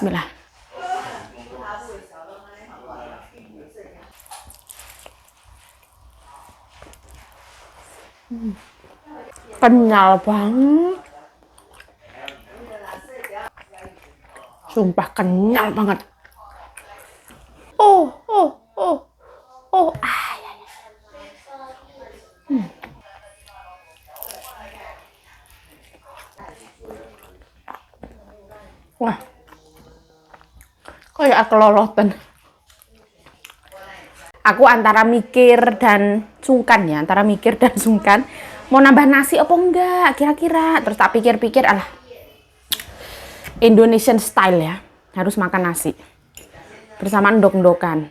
Bismillah. Kenyal banget. Sumpah kenyal banget. Oh. Wah. Kayak kelolotan. Aku antara mikir dan sungkan ya, mau nambah nasi apa enggak kira-kira. Terus tak pikir-pikir, alah, Indonesian style ya, harus makan nasi bersama endok-endokan.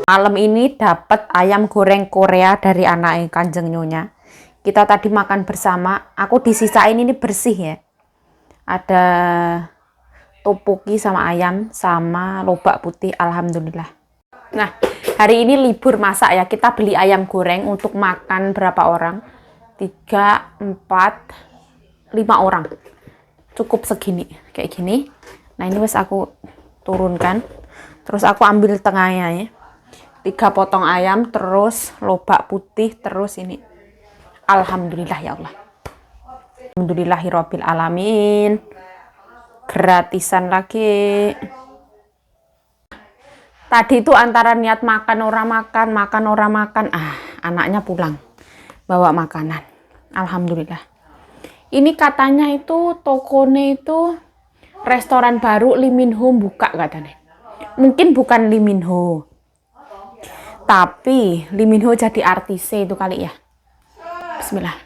Malam ini dapat ayam goreng Korea dari anaknya Kanjeng Nyonya. Kita tadi makan bersama, aku disisain ini bersih ya. Ada topoki sama ayam sama lobak putih, alhamdulillah. Nah, hari ini libur masak ya, kita beli ayam goreng untuk makan berapa orang? 3, 4, 5 orang. Cukup segini, kayak gini. Nah, ini wes aku turunkan. Terus aku ambil tengahnya ya. 3 potong ayam, terus lobak putih, terus ini. Alhamdulillah ya Allah. Alhamdulillahirabbil alamin. Gratisan lagi. Tadi itu antara niat makan orang makan. Anaknya pulang bawa makanan. Alhamdulillah. Ini katanya itu tokonya itu restoran baru Lee Min Ho buka katanya. Mungkin bukan Lee Min Ho. Tapi Lee Min Ho jadi artisnya itu kali ya. Bismillah.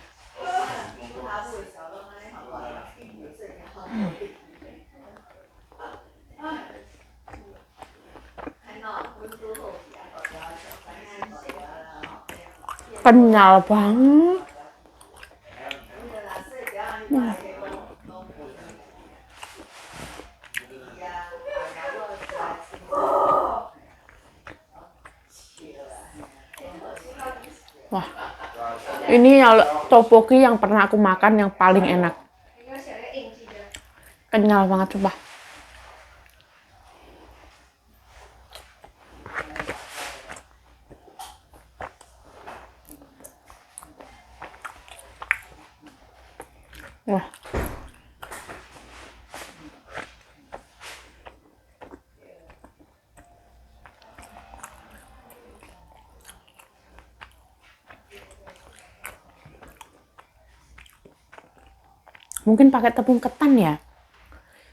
Kenyal banget. Wah, ini topoki yang pernah aku makan yang paling enak. Kenyal banget coba. Wah. Mungkin pakai tepung ketan ya.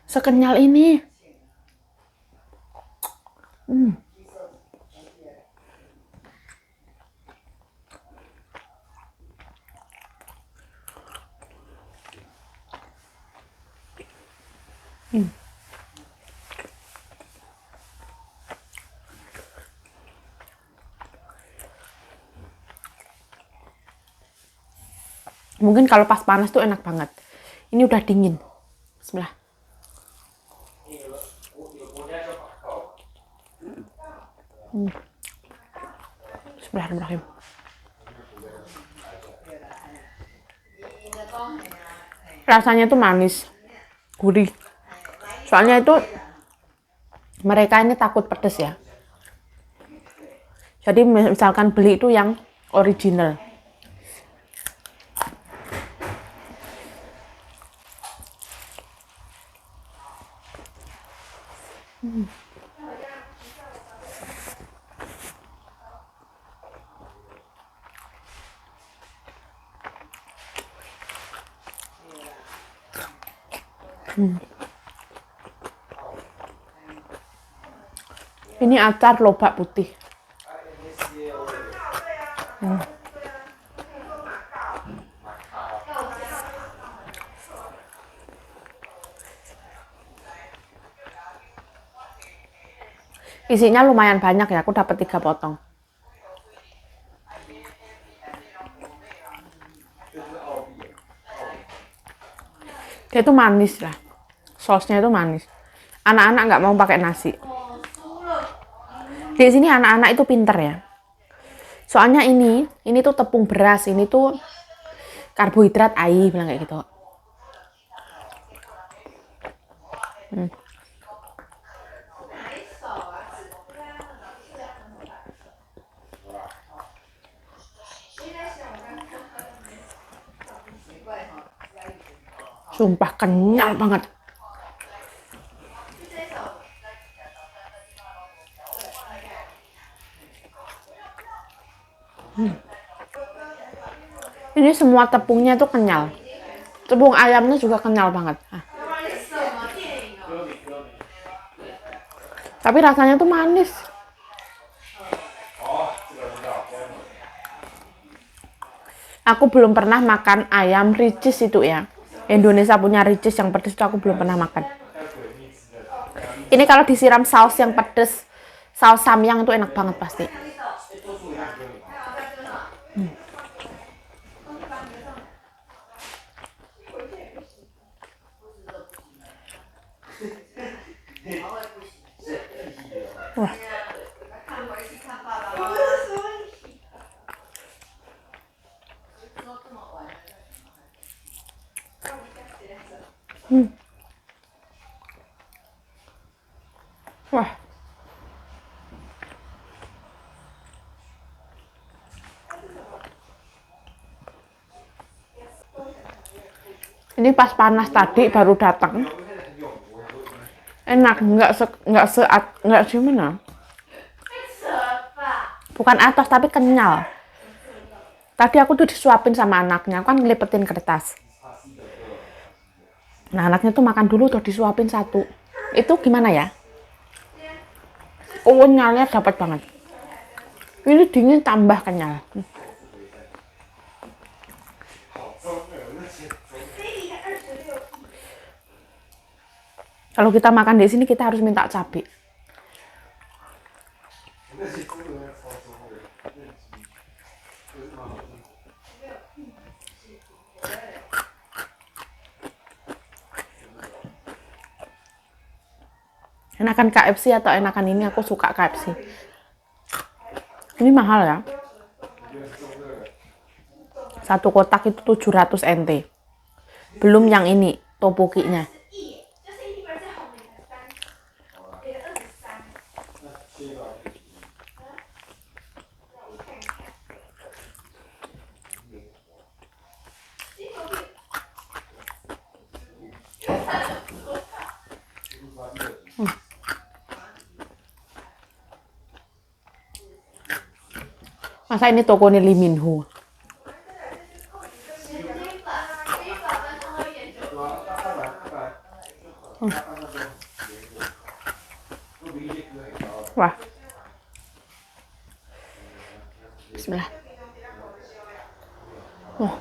Sekenyal ini. Mungkin kalau pas panas tuh enak banget. Ini udah dingin. Bismillah. Bismillahirrahmanirrahim. Rasanya tuh manis, gurih. Soalnya itu mereka ini takut pedes ya. Jadi misalkan beli itu yang original. Ini acar lobak putih. Isinya lumayan banyak ya, aku dapat 3 potong. Dia itu manis lah, sausnya itu manis. Anak-anak nggak mau pakai nasi. Di sini anak-anak itu pinter ya. Soalnya ini tuh tepung beras, ini tuh karbohidrat ai bilang kayak gitu. Sumpah kenyal banget. Ini semua tepungnya tuh kenyal. Tepung ayamnya juga kenyal banget. Tapi rasanya tuh manis. Aku belum pernah makan ayam ricis itu ya. Indonesia punya ricis yang pedes itu aku belum pernah makan. Ini kalau disiram saus yang pedes, saus samyang itu enak banget pasti. Wah. Wah. Ini pas panas tadi baru datang. Enak, nggak gimana? Bukan atas tapi kenyal. Tadi aku tuh disuapin sama anaknya, kan ngelipetin kertas. Nah, anaknya tuh makan dulu tuh disuapin satu. Itu gimana ya? Kenyalnya dapat banget. Ini dingin tambah kenyal. Kalau kita makan di sini kita harus minta cabai. Enakan KFC atau enakan ini? Aku suka KFC. Ini mahal ya. Satu kotak itu 700 NT. Belum yang ini, topoki-nya. Masa ini tokonya Lee Min Ho. Wah. Bismillah. Wah.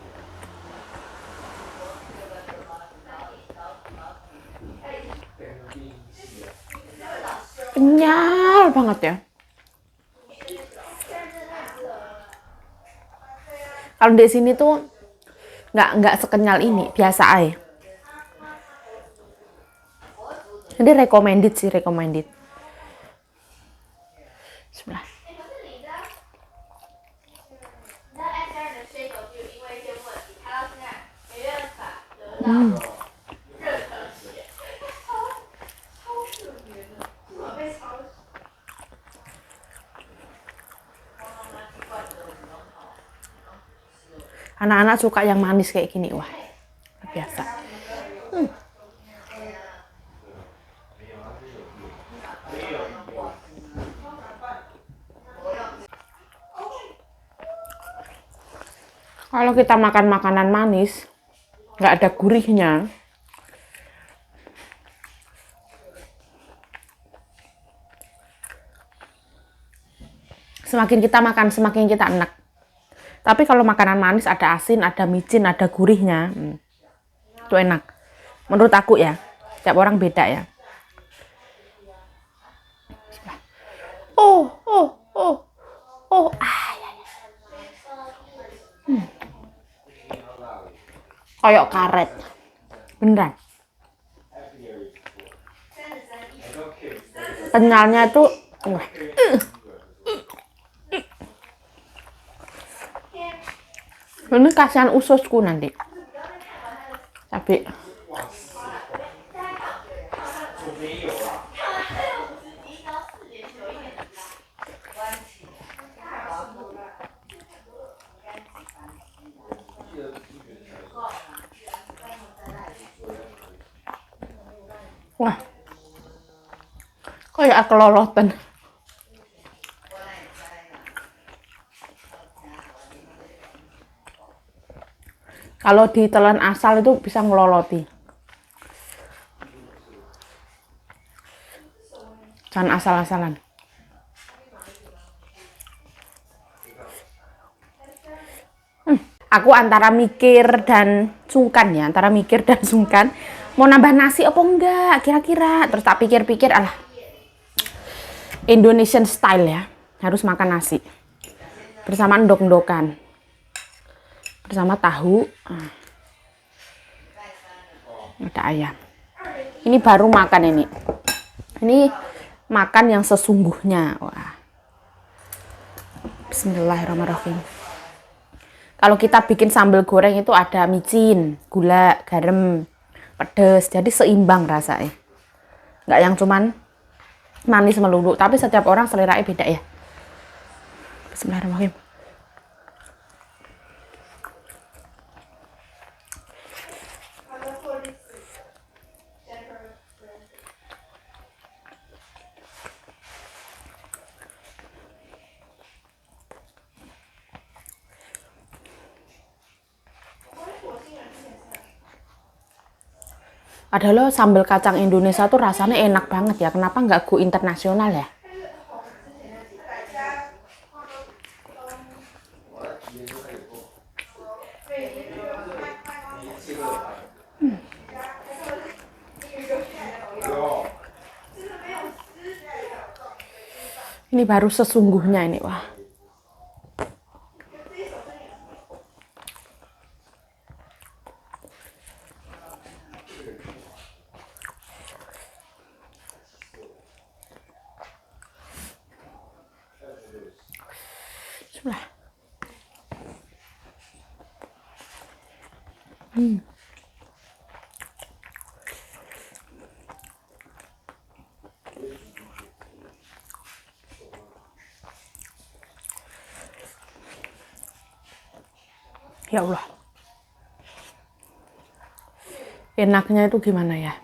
Kenyal banget ya. Kalau di sini tuh nggak sekenyal ini, biasa aja. Jadi recommended sih, recommended. Bismillah. Anak-anak suka yang manis kayak gini, wah, biasa. Kalau kita makan makanan manis, nggak ada gurihnya. Semakin kita makan, semakin kita enak. Tapi kalau makanan manis ada asin, ada micin, ada gurihnya, itu enak. Menurut aku ya, tiap orang beda ya. Kayak karet, beneran. Kenyalnya tuh, Ini kasihan ususku nanti. Tapi wah, kayak kelolotan. Kalau ditelan asal itu bisa ngeloloti. Jangan asal-asalan. Aku antara mikir dan sungkan ya, antara mikir dan sungkan. Mau nambah nasi apa enggak kira-kira. Terus tak pikir-pikir, alah, Indonesian style ya, harus makan nasi. Bersama endok-endokan. Bersama tahu. Ada ayam. Ini baru makan ini. Ini makan yang sesungguhnya. Wah. Bismillahirrahmanirrahim. Kalau kita bikin sambal goreng itu ada micin, gula, garam, pedas. Jadi seimbang rasanya. Nggak yang cuman manis melulu. Tapi setiap orang seleranya beda ya. Bismillahirrahmanirrahim. Ada loh sambal kacang Indonesia tuh rasanya enak banget ya. Kenapa nggak go internasional ya? Ini baru sesungguhnya ini, wah. Bismillah. Ya Allah. Enaknya itu gimana ya?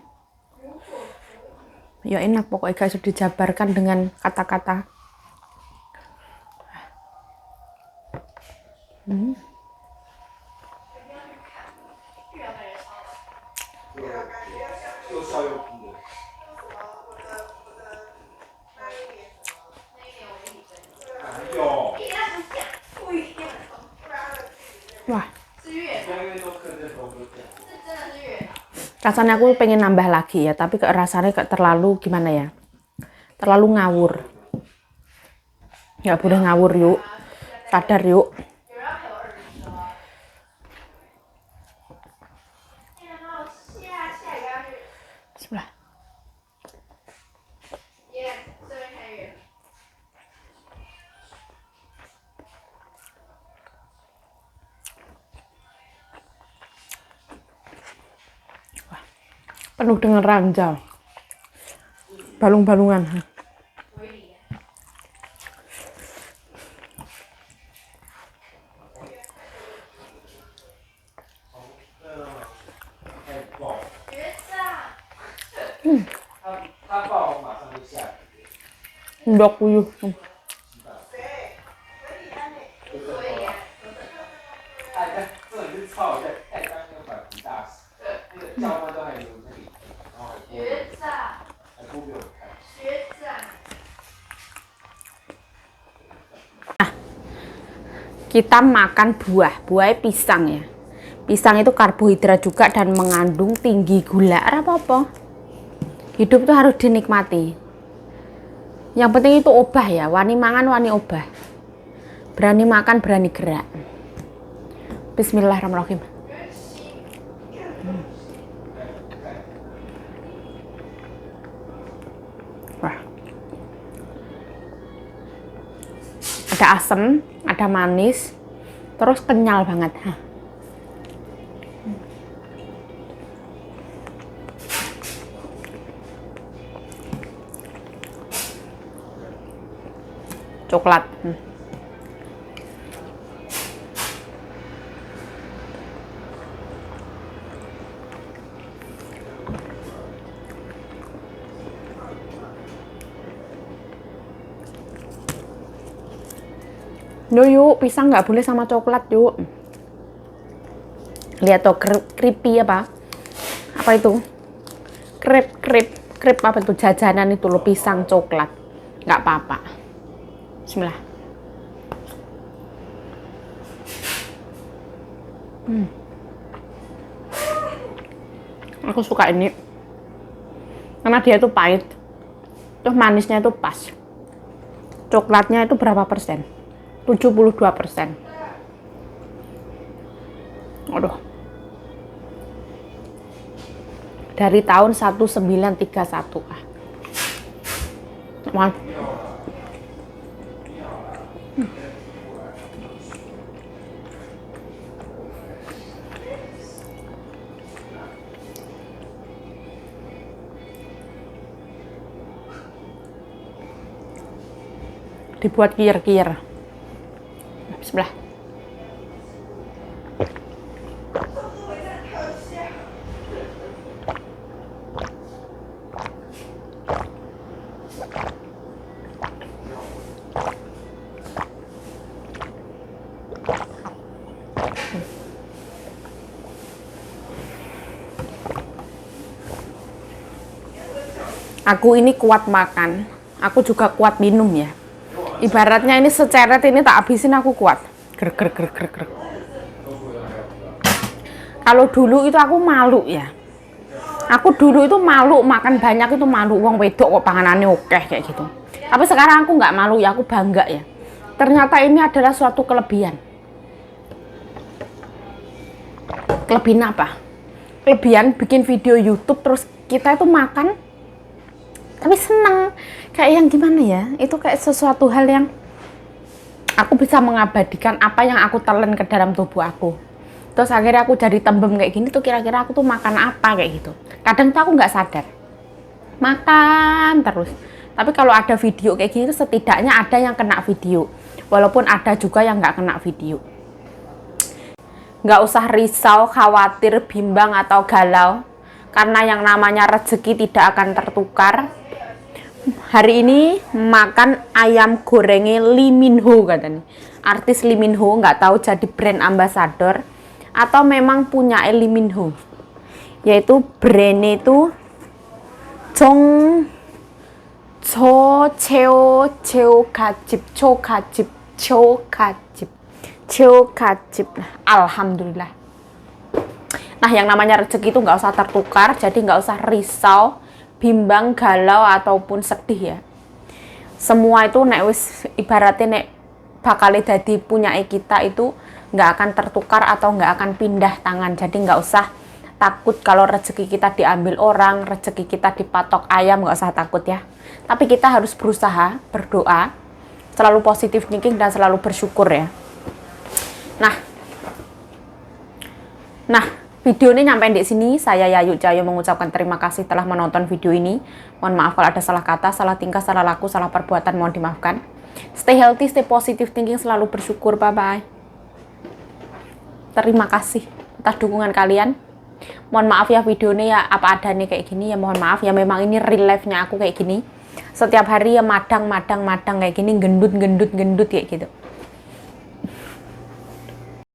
Ya enak pokoknya guys, dijabarkan dengan kata-kata. Wah. Rasanya aku pengen nambah lagi ya, tapi rasanya terlalu gimana ya? Terlalu ngawur. Ya boleh ngawur yuk. Sadar yuk. Bismillah. Penuh dengan ranjau, balung-balungan. Ndok puyuh. Kita makan buah pisang ya. Pisang itu karbohidrat juga dan mengandung tinggi gula. Apa-apa. Hidup tuh harus dinikmati. Yang penting itu obah ya, wani mangan wani obah. Berani makan, berani gerak. Bismillahirrahmanirrahim. Wah. Ada asam, ada manis, Terus kenyal banget. Hah. Coklat. Yuk, pisang nggak boleh sama coklat, yuk. Lihat tuh, crispy apa? Apa itu? Krep apa itu, jajanan itu loh, pisang coklat. Nggak apa-apa. Bismillah. Aku suka ini. Karena dia itu pahit. Terus manisnya itu pas. Coklatnya itu berapa persen? 72%. Aduh. Dari tahun 1931. Mal. Dibuat kier-kier. Bismillah. Aku ini kuat makan, aku juga kuat minum ya. Ibaratnya ini seceret ini tak habisin aku kuat. Grek. Kalau dulu itu aku malu ya. Aku dulu itu malu makan banyak, itu malu, wong wedok kok panganannya oke kayak gitu. Tapi sekarang aku nggak malu ya, aku bangga ya. Ternyata ini adalah suatu kelebihan. Kelebihan apa? Kelebihan bikin video YouTube terus kita itu makan tapi seneng, kayak yang gimana ya, itu kayak sesuatu hal yang aku bisa mengabadikan apa yang aku telan ke dalam tubuh aku. Terus akhirnya aku jadi tembem kayak gini tuh, kira-kira aku tuh makan apa kayak gitu. Kadang tuh aku nggak sadar makan terus, tapi kalau ada video kayak gini tuh setidaknya ada yang kena video, walaupun ada juga yang nggak kena video. Nggak usah risau, khawatir, bimbang atau galau, karena yang namanya rezeki tidak akan tertukar. Hari ini makan ayam gorengnya Lee Min Ho katanya. Artis Lee Min Ho, nggak tahu jadi brand ambassador atau memang punya Lee Min Ho. Yaitu brandnya itu Cheo Kajip. Alhamdulillah. Nah, yang namanya rezeki itu nggak usah tertukar, jadi nggak usah risau, bimbang, galau ataupun sedih ya. Semua itu nek wis ibaratnya nek bakal dadi punyai kita itu nggak akan tertukar atau nggak akan pindah tangan. Jadi nggak usah takut kalau rezeki kita diambil orang, rezeki kita dipatok ayam, nggak usah takut ya. Tapi kita harus berusaha, berdoa, selalu positif thinking dan selalu bersyukur ya. Nah, video ini nyampe di sini. Saya Yayu Cahayu mengucapkan terima kasih telah menonton video ini. Mohon maaf kalau ada salah kata, salah tingkah, salah laku, salah perbuatan, mohon dimaafkan. Stay healthy, stay positive thinking, selalu bersyukur. Bye-bye. Terima kasih atas dukungan kalian. Mohon maaf ya videonya ya apa adanya kayak gini ya, mohon maaf ya, memang ini real life-nya aku kayak gini. Setiap hari ya madang kayak gini, gendut kayak gitu.